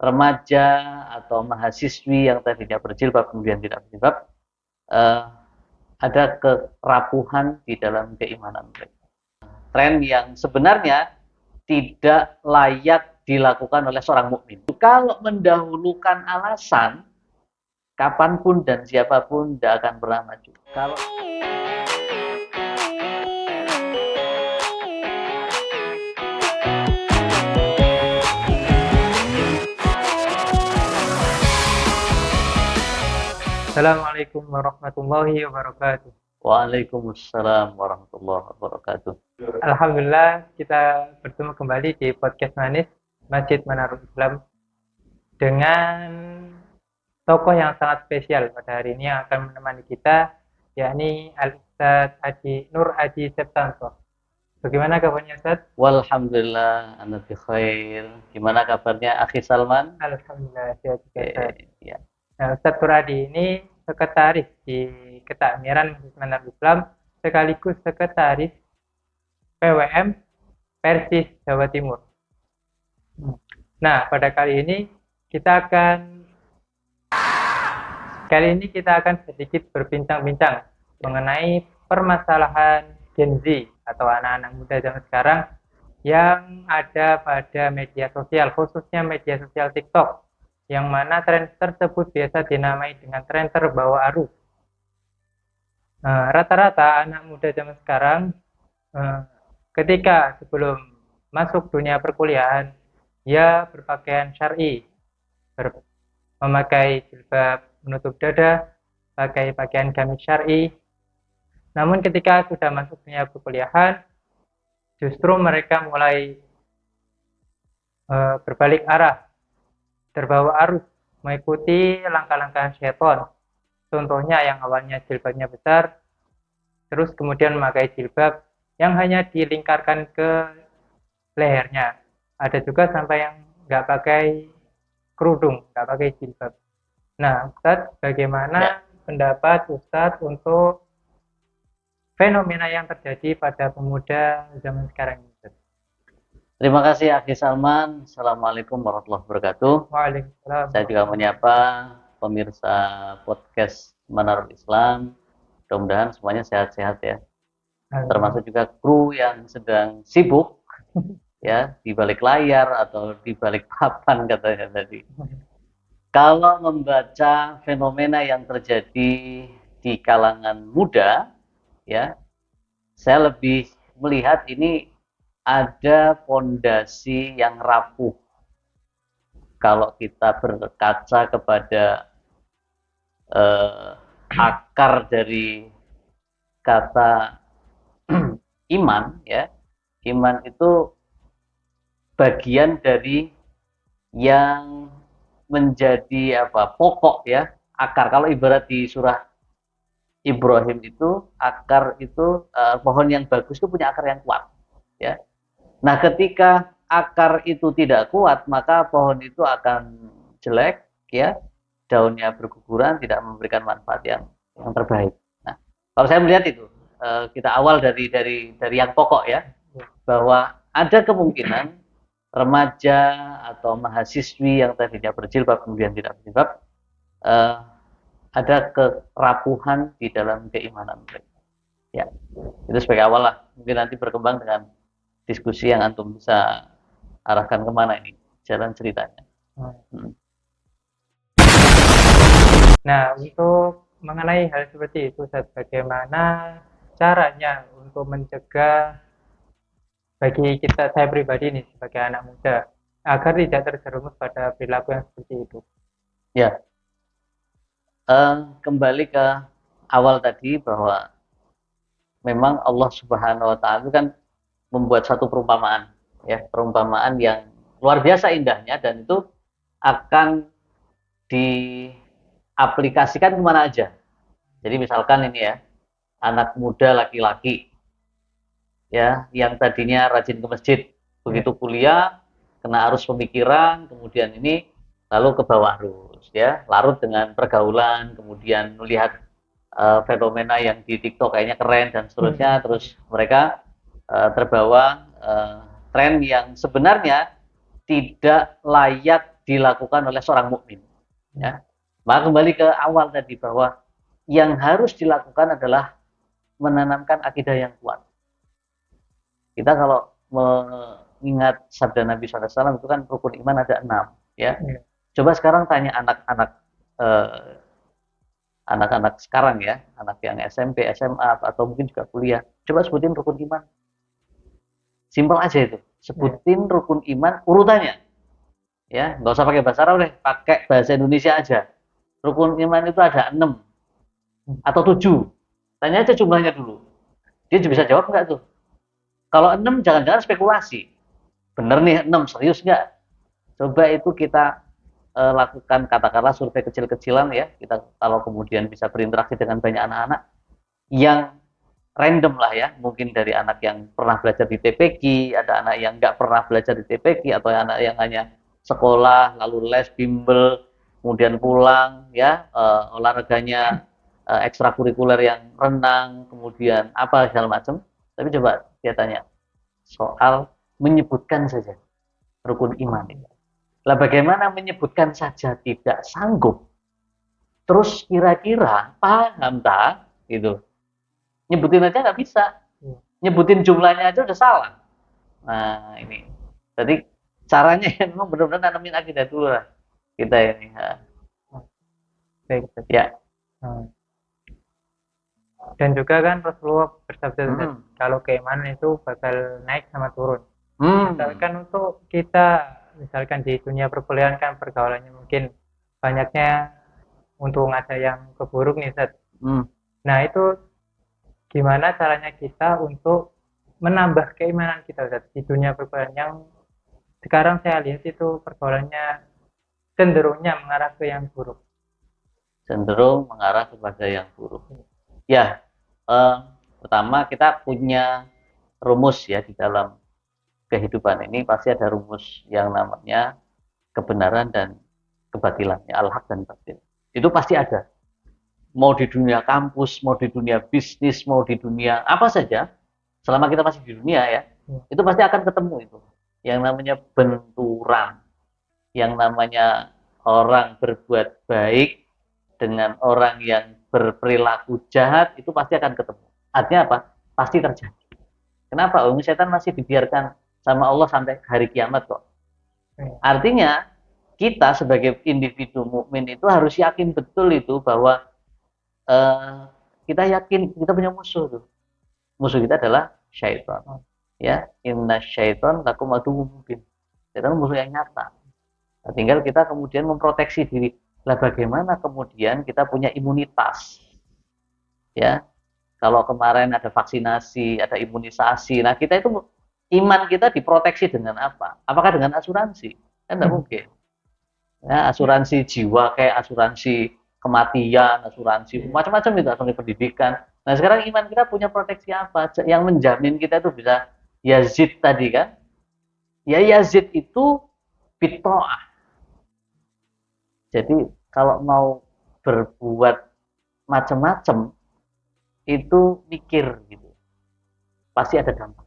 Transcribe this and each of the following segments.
remaja atau mahasiswi yang tadinya berjilbab kemudian tidak berjilbab, eh, ada kerapuhan di dalam keimanan mereka. Tren yang sebenarnya tidak layak dilakukan oleh seorang mukmin. Kalau mendahulukan alasan, kapanpun dan siapapun tidak akan pernah maju. Kalau Assalamualaikum warahmatullahi wabarakatuh. Waalaikumsalam warahmatullahi wabarakatuh. Alhamdulillah kita bertemu kembali di podcast Manis Masjid Manarul Islam dengan tokoh yang sangat spesial pada hari ini yang akan menemani kita, yakni Al-Ustadz Nur Aji Septanto. Bagaimana kabarnya Ustadz? Walhamdulillah, ana bi khair. Gimana kabarnya Akhi Salman? Alhamdulillah sehat juga Ustadz. Ya. Nah, Ustadz Nur Aji ini sekretaris di Ketakmiran Masjid Manarul Islam sekaligus sekretaris PWM Persis Jawa Timur. Nah, pada kali ini kita akan sedikit berbincang-bincang mengenai permasalahan Gen Z atau anak-anak muda zaman sekarang yang ada pada media sosial, khususnya media sosial TikTok, yang mana tren tersebut biasa dinamai dengan tren terbawa arus. Rata-rata anak muda zaman sekarang ketika sebelum masuk dunia perkuliahan, ia berpakaian syar'i, memakai jilbab menutup dada, pakai pakaian gamis syar'i. Namun ketika sudah masuk dunia perkuliahan, justru mereka mulai berbalik arah, terbawa arus, mengikuti langkah-langkah syaitan. Contohnya yang awalnya jilbabnya besar, terus kemudian memakai jilbab yang hanya dilingkarkan ke lehernya. Ada juga sampai yang nggak pakai kerudung, nggak pakai jilbab. Nah, Ustadz, bagaimana pendapat Ustadz untuk fenomena yang terjadi pada pemuda zaman sekarang ini? Terima kasih Akhi Salman. Assalamualaikum warahmatullahi wabarakatuh. Waalaikumsalam. Saya juga menyapa pemirsa podcast Manarul Islam. Mudah-mudahan semuanya sehat-sehat ya. Termasuk juga kru yang sedang sibuk ya di balik layar atau di balik papan katanya tadi. Kalau membaca fenomena yang terjadi di kalangan muda, ya, saya lebih melihat ini ada fondasi yang rapuh. Kalau kita berkaca kepada akar dari kata iman, ya, iman itu bagian dari yang menjadi pokok ya, akar. Kalau ibarat di surah Ibrahim itu akar itu pohon yang bagus itu punya akar yang kuat ya. Nah, ketika akar itu tidak kuat, maka pohon itu akan jelek ya, daunnya berguguran, tidak memberikan manfaat yang terbaik. Nah, kalau saya melihat itu kita awal dari yang pokok ya, bahwa ada kemungkinan remaja atau mahasiswi yang tadinya berjilbab kemudian tidak berjilbab, ada kerapuhan di dalam keimanan mereka. Ya, itu sebagai awal lah. Mungkin nanti berkembang dengan diskusi yang antum bisa arahkan kemana ini jalan ceritanya. Nah, untuk mengenai hal seperti itu, bagaimana caranya untuk mencegah bagi kita, saya pribadi nih sebagai anak muda, agar tidak terjerumus pada perilaku yang seperti itu? Ya, kembali ke awal tadi bahwa memang Allah Subhanahu Wa Taala itu kan membuat satu perumpamaan, ya, perumpamaan yang luar biasa indahnya, dan itu akan diaplikasikan kemana aja. Jadi misalkan ini ya, anak muda laki-laki ya yang tadinya rajin ke masjid, begitu kuliah kena arus pemikiran, kemudian ini lalu ke bawah arus ya, larut dengan pergaulan, kemudian melihat fenomena yang di TikTok kayaknya keren dan seterusnya, terus mereka terbawa tren yang sebenarnya tidak layak dilakukan oleh seorang mukmin. Ya. Maka kembali ke awal tadi bahwa yang harus dilakukan adalah menanamkan akidah yang kuat. Kita kalau mengingat sabda Nabi SAW itu kan rukun iman ada 6, ya. Coba sekarang tanya anak-anak sekarang ya, anak yang SMP, SMA atau mungkin juga kuliah. Coba sebutin rukun iman. Simpel aja itu. Sebutin rukun iman urutannya. Ya, nggak usah pakai bahasa Arab deh, pakai bahasa Indonesia aja. Rukun iman itu ada 6 atau 7. Tanya aja jumlahnya dulu. Dia bisa jawab nggak tuh? Kalau 6 jangan-jangan spekulasi. Bener nih 6, serius nggak? Coba itu kita lakukan katakanlah survei kecil-kecilan ya. Kita kalau kemudian bisa berinteraksi dengan banyak anak-anak yang random lah ya. Mungkin dari anak yang pernah belajar di TPQ, ada anak yang nggak pernah belajar di TPQ, atau anak yang hanya sekolah, lalu les, bimbel, kemudian pulang ya, olahraganya ekstrakurikuler yang renang, kemudian apa segala macam. Tapi coba dia tanya soal menyebutkan saja rukun iman itu. Lah bagaimana menyebutkan saja tidak sanggup? Terus kira-kira paham tak? Gitu. Nyebutin aja nggak bisa. Nyebutin jumlahnya aja udah salah. Nah ini. Jadi caranya memang benar-benar nanamin akidah dulu lah kita ini. Baik. Ya. Dan juga kan Rasulullah bersabda kalau keimanan itu bakal naik sama turun. Misalkan untuk kita, misalkan di dunia perkuliahan kan pergaulannya mungkin banyaknya untung ada yang keburuk nih Ustaz. Nah itu gimana caranya kita untuk menambah keimanan kita Ustaz di dunia perkuliahan yang sekarang saya lihat itu pergaulannya cenderungnya mengarah ke yang buruk. Cenderung mengarah kepada yang buruk. Ya, pertama kita punya rumus ya di dalam kehidupan ini, pasti ada rumus yang namanya kebenaran dan kebatilan, ya, al-haq dan batil. Itu pasti ada. Mau di dunia kampus, mau di dunia bisnis, mau di dunia apa saja, selama kita masih di dunia ya, itu pasti akan ketemu itu. Yang namanya benturan, yang namanya orang berbuat baik dengan orang yang berperilaku jahat, itu pasti akan ketemu. Artinya apa? Pasti terjadi. Kenapa? Setan masih dibiarkan sama Allah sampai hari kiamat kok. Artinya kita sebagai individu mukmin itu harus yakin betul itu bahwa kita yakin kita punya musuh tuh. Musuh kita adalah syaitan. Ya, inna syaitan lakum aduwwum mubin. Syaitan musuh yang nyata. Nah, tinggal kita kemudian memproteksi diri. Lah bagaimana kemudian kita punya imunitas? Ya, kalau kemarin ada vaksinasi, ada imunisasi. Nah, kita itu iman kita diproteksi dengan apa? Apakah dengan asuransi? Kan tidak mungkin. Ya, asuransi jiwa kayak asuransi kematian, asuransi macam-macam itu, asuransi pendidikan. Nah, sekarang iman kita punya proteksi apa? Yang menjamin kita itu bisa yazid tadi kan? Ya yazid itu bitoah. Jadi kalau mau berbuat macam-macam itu mikir gitu, pasti ada dampak.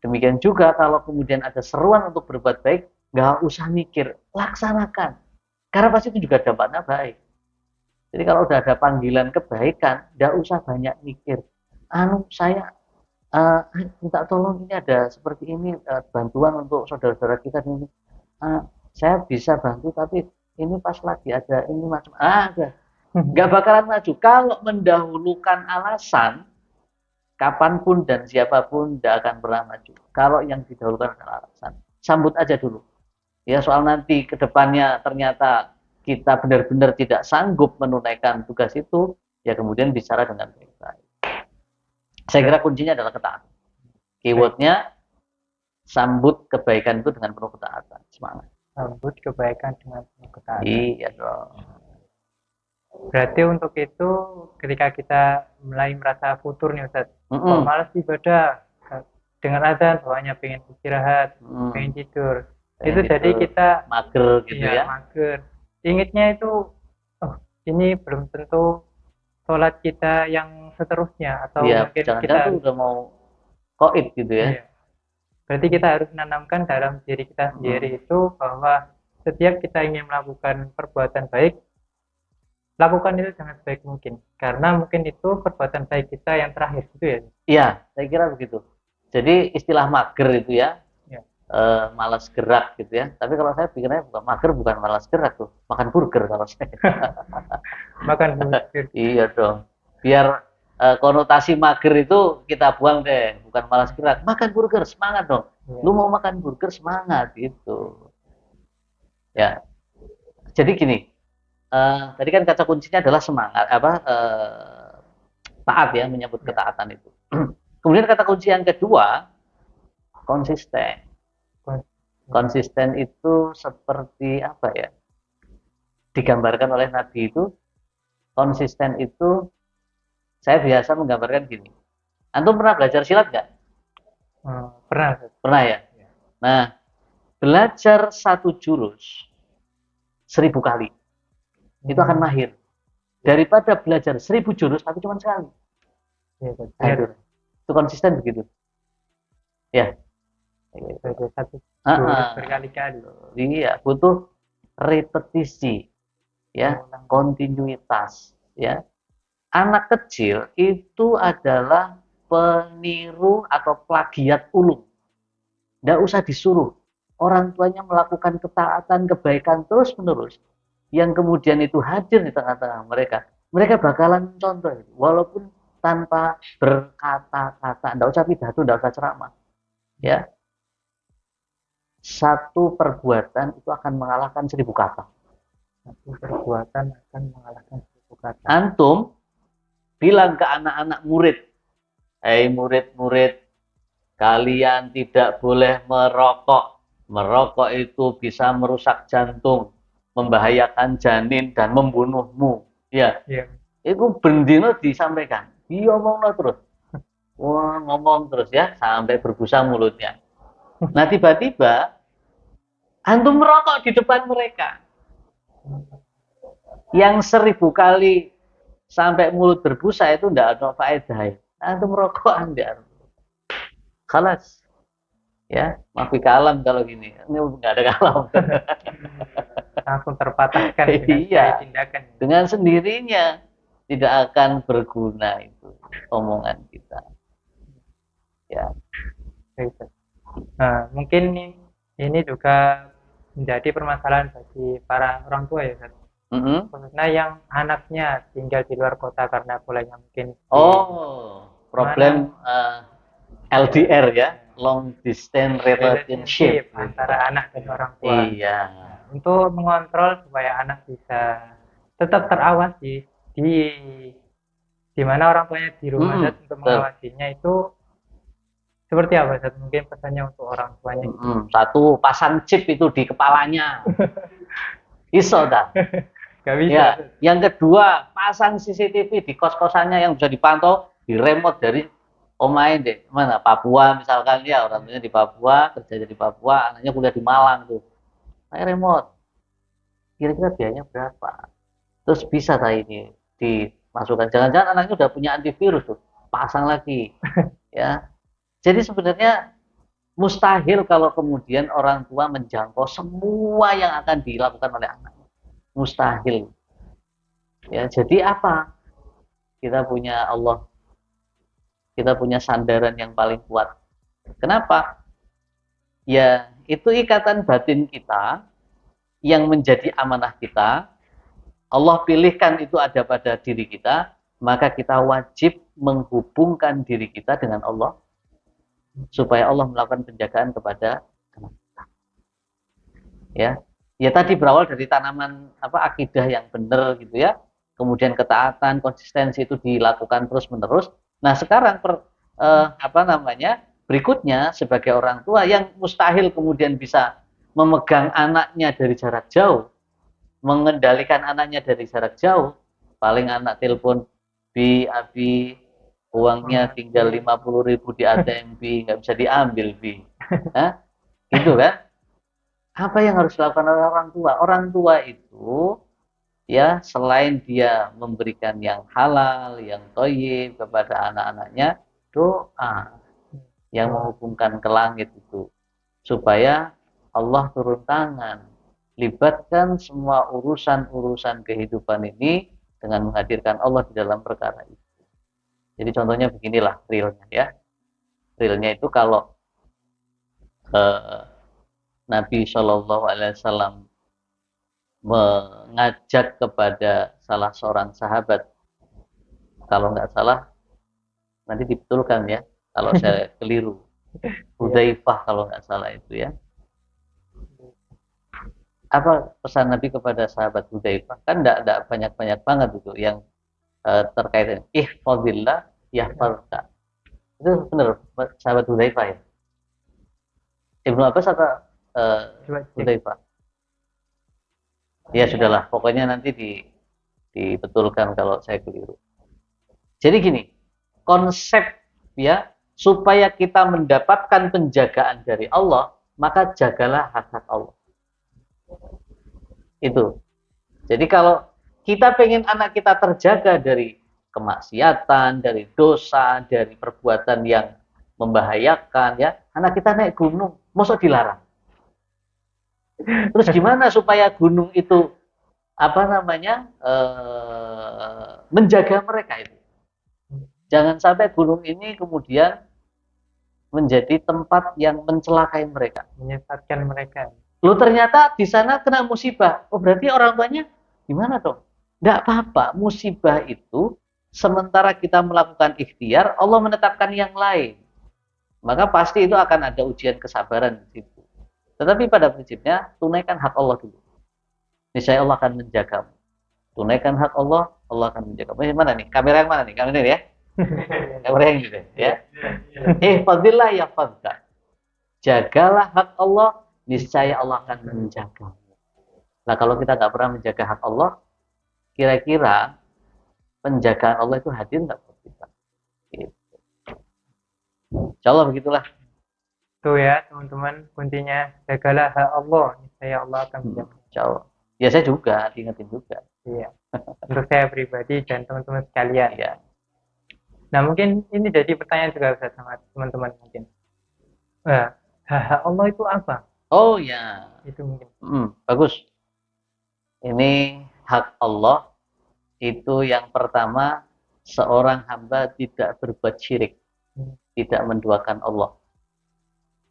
Demikian juga kalau kemudian ada seruan untuk berbuat baik, nggak usah mikir, laksanakan, karena pasti itu juga dampaknya baik. Jadi kalau udah ada panggilan kebaikan, nggak usah banyak mikir. Saya minta tolong, ini ada seperti ini, bantuan untuk saudara-saudara kita ini. Saya bisa bantu, tapi ini pas lagi ada ini macam nggak bakalan maju. Kalau mendahulukan alasan, kapanpun dan siapapun tidak akan pernah maju. Kalau yang didahulukan adalah alasan, sambut aja dulu. Ya, soal nanti ke depannya ternyata kita benar-benar tidak sanggup menunaikan tugas itu, ya kemudian bicara dengan baik-baik. Saya kira kuncinya adalah ketaatan. Keywordnya sambut kebaikan itu dengan penuh ketaatan. Semangat. Sambut kebaikan dengan penuh ketaatan. Iya dong. Berarti untuk itu ketika kita mulai merasa futur nih Ustaz, kok malas ibadah, dengan adzan bawahnya pengen istirahat, pengen tidur. Itu jadi kita mager gitu ya. Mager. Ingatnya itu, ini belum tentu sholat kita yang seterusnya, atau mungkin kita udah mau qaid gitu ya. Iya. Berarti kita harus menanamkan dalam diri kita sendiri itu bahwa setiap kita ingin melakukan perbuatan baik, lakukan itu dengan sebaik mungkin. Karena mungkin itu perbuatan baik kita yang terakhir gitu ya. Iya, saya kira begitu. Jadi istilah mager itu ya, Ya, malas gerak gitu ya. Tapi kalau saya pikirnya bukan mager, bukan malas gerak tuh, makan burger kalau saya. makan burger. Iya dong. Biar konotasi mager itu kita buang deh, bukan malas gerak. Makan burger, semangat dong. Ya, Lu mau makan burger, semangat gitu. Ya. Jadi gini, tadi kan kata kuncinya adalah semangat, apa taat ya, menyebut ya. ketaatan itu. Kemudian kata kunci yang kedua, konsisten. Konsisten itu seperti apa ya? Digambarkan oleh Nabi itu, konsisten itu saya biasa menggambarkan gini. Antum pernah belajar silat nggak? Pernah. Pernah ya? Ya. Nah, belajar satu jurus 1000 kali itu akan mahir. Daripada belajar 1000 jurus tapi cuma sekali. Ya, Nah, itu konsisten begitu. Ya. belajar satu Ah, jurus ah. berkali-kali. Iya, butuh repetisi, ya, kontinuitas, ya. Anak kecil itu adalah peniru atau plagiat ulung. Tidak usah disuruh. Orang tuanya melakukan ketaatan, kebaikan terus-menerus. Yang kemudian itu hadir di tengah-tengah mereka. Mereka bakalan contoh. Walaupun tanpa berkata-kata. Tidak usah pidato, tidak usah ceramah. Ya, satu perbuatan itu akan mengalahkan 1000 kata. Satu perbuatan akan mengalahkan 1000 kata. Antum bilang ke anak-anak murid, hei murid-murid, kalian tidak boleh merokok. Merokok itu bisa merusak jantung, membahayakan janin dan membunuhmu. Ya, Ya. itu bendino disampaikan. Iya ngomong terus. Wah, ngomong terus ya sampai berbusa mulutnya. Nah, tiba-tiba antum merokok di depan mereka. Yang 1000 kali sampai mulut berbusa itu tidak ada faedah. Antum merokok Anda. Kalas. Ya, mafi kalam kalau gini. Ini nggak ada kalam. Langsung terpatahkan dengan Iya, tindakan. dengan sendirinya tidak akan berguna itu omongan kita. Ya. Nah, mungkin ini juga menjadi permasalahan bagi para orang tua ya, Ustaz. Khususnya yang anaknya tinggal di luar kota karena polanya mungkin di Oh, problem LDR ya, long distance relationship. antara anak dan orang tua. Iya. Untuk mengontrol supaya anak bisa tetap terawasi di mana orang tuanya di rumah, Ustaz, untuk mengawasinya itu seperti apa, Ustaz? Mungkin pesannya untuk orang tuanya. Satu, pasang chip itu di kepalanya. Iso dah. Gak bisa. Ya. Yang kedua, pasang CCTV di kos-kosannya yang bisa dipantau di remote dari omain deh. Mana? Papua misalkan ya, orang tuanya di Papua, kerja di Papua, anaknya kuliah di Malang tuh. Kayak remote. Kira-kira biayanya berapa? Terus bisa tadi ini dimasukkan. Jangan-jangan anaknya udah punya antivirus tuh. Pasang lagi. Ya. Jadi sebenarnya mustahil kalau kemudian orang tua menjangkau semua yang akan dilakukan oleh anak. Mustahil. Ya, jadi apa? Kita punya Allah. Kita punya sandaran yang paling kuat. Kenapa? Ya, itu ikatan batin kita yang menjadi amanah kita. Allah pilihkan itu ada pada diri kita, maka kita wajib menghubungkan diri kita dengan Allah supaya Allah melakukan penjagaan kepada anak kita. Ya, ya tadi berawal dari tanaman akidah yang benar gitu ya. Kemudian ketaatan, konsistensi itu dilakukan terus-menerus. Nah, sekarang berikutnya sebagai orang tua yang mustahil kemudian bisa memegang anaknya dari jarak jauh, mengendalikan anaknya dari jarak jauh, paling anak telepon, Bi, Abi, uangnya tinggal 50.000 di ATM, Bi, nggak bisa diambil, Bi. Hah? Gitu kan? Apa yang harus dilakukan oleh orang tua? Orang tua itu ya selain dia memberikan yang halal, yang thayyib kepada anak-anaknya, doa yang menghubungkan ke langit itu supaya Allah turun tangan libatkan semua urusan-urusan kehidupan ini dengan menghadirkan Allah di dalam perkara itu. Jadi contohnya beginilah realnya ya. Realnya itu kalau eh, Nabi Shallallahu Alaihi Wasallam mengajak kepada salah seorang sahabat, kalau nggak salah nanti dibetulkan ya kalau saya keliru, Hudzaifah kalau nggak salah itu ya. Apa pesan Nabi kepada sahabat Hudzaifah? Kan enggak banyak-banyak banget itu yang terkait dengan ihfazillah yahfazka. Itu benar sahabat Hudzaifah ya? Ibnu Abbas atau Hudzaifah? Ya sudahlah, pokoknya nanti dibetulkan kalau saya keliru. Jadi gini, konsep ya supaya kita mendapatkan penjagaan dari Allah, maka jagalah hak-hak Allah. Itu. Jadi kalau kita pengen anak kita terjaga dari kemaksiatan, dari dosa, dari perbuatan yang membahayakan ya, anak kita naik gunung, mosok dilarang. Terus gimana supaya gunung itu apa namanya menjaga mereka itu? Jangan sampai gunung ini kemudian menjadi tempat yang mencelakai mereka, menyesatkan mereka. Loh ternyata di sana kena musibah. Oh berarti orang tuanya gimana dong? Nggak apa-apa. Musibah itu sementara kita melakukan ikhtiar, Allah menetapkan yang lain. Maka pasti itu akan ada ujian kesabaran di situ. Tetapi pada prinsipnya tunaikan hak Allah dulu. Niscaya Allah akan menjagamu. Tunaikan hak Allah, Allah akan menjagamu. Ini mana nih? Kamera yang mana nih? Kamera ini ya. Kamera yang ini ya. Ihfazillah yahfazka. Jagalah hak Allah, niscaya Allah akan menjaga. Nah kalau kita nggak pernah menjaga hak Allah, kira-kira penjagaan Allah itu hadir nggak buat kita? Gitu. Insya Allah begitulah. Tuh ya teman-teman, kuncinya jagalah hak Allah, niscaya Allah akan menjaga. Insya Allah. Ya saya juga, diingetin juga. Iya. Untuk saya pribadi dan teman-teman sekalian. Iya. Nah mungkin ini jadi pertanyaan juga Ustaz, sama teman-teman mungkin. Hak Allah itu apa? Oh ya. Itu mungkin. Bagus. Ini hak Allah itu yang pertama seorang hamba tidak berbuat syirik, tidak menduakan Allah.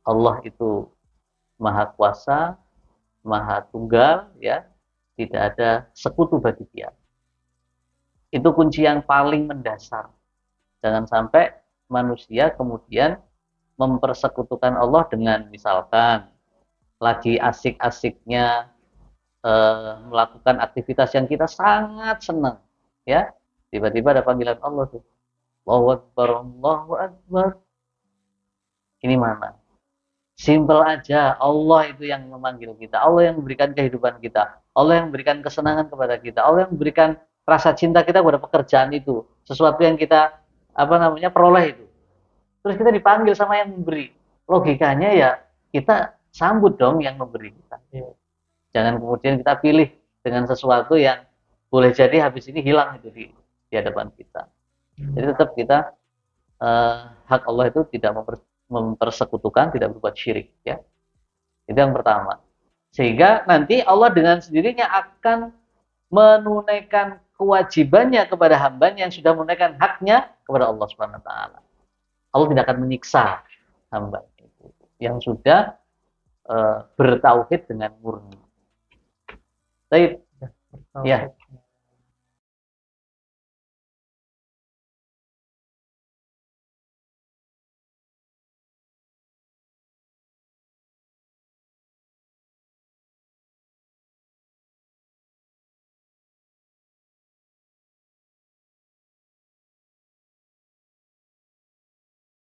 Allah itu maha kuasa, maha tunggal, ya, tidak ada sekutu bagi dia. Itu kunci yang paling mendasar. Jangan sampai manusia kemudian mempersekutukan Allah dengan misalkan lagi asik-asiknya melakukan aktivitas yang kita sangat senang, ya, tiba-tiba ada panggilan Allah tuh, Allahu Akbar, Allahu Akbar. Ini mana? Simple aja, Allah itu yang memanggil kita, Allah yang memberikan kehidupan kita, Allah yang memberikan kesenangan kepada kita, Allah yang memberikan rasa cinta kita kepada pekerjaan itu, sesuatu yang kita peroleh itu. Terus kita dipanggil sama yang memberi. Logikanya ya kita sambut dong yang memberi kita. Jangan kemudian kita pilih dengan sesuatu yang boleh jadi habis ini hilang itu di hadapan kita. Jadi tetap kita hak Allah itu tidak mempersekutukan, tidak berbuat syirik, ya. Itu yang pertama. Sehingga nanti Allah dengan sendirinya akan menunaikan kewajibannya kepada hambanya yang sudah menunaikan haknya kepada Allah Subhanahu wa taala. Allah tidak akan menyiksa hamba itu yang sudah bertauhid dengan murni. Baik. Ya.